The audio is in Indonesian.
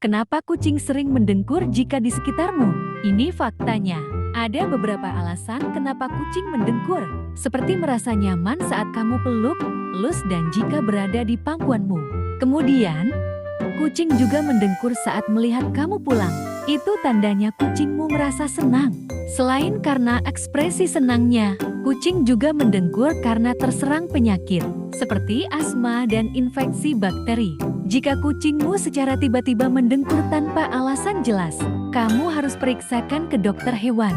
Kenapa kucing sering mendengkur jika di sekitarmu? Ini faktanya. Ada beberapa alasan kenapa kucing mendengkur, seperti merasa nyaman saat kamu peluk, elus dan jika berada di pangkuanmu. Kemudian, kucing juga mendengkur saat melihat kamu pulang. Itu tandanya kucingmu merasa senang. Selain karena ekspresi senangnya, kucing juga mendengkur karena terserang penyakit, seperti asma dan infeksi bakteri. Jika kucingmu secara tiba-tiba mendengkur tanpa alasan jelas, kamu harus periksakan ke dokter hewan.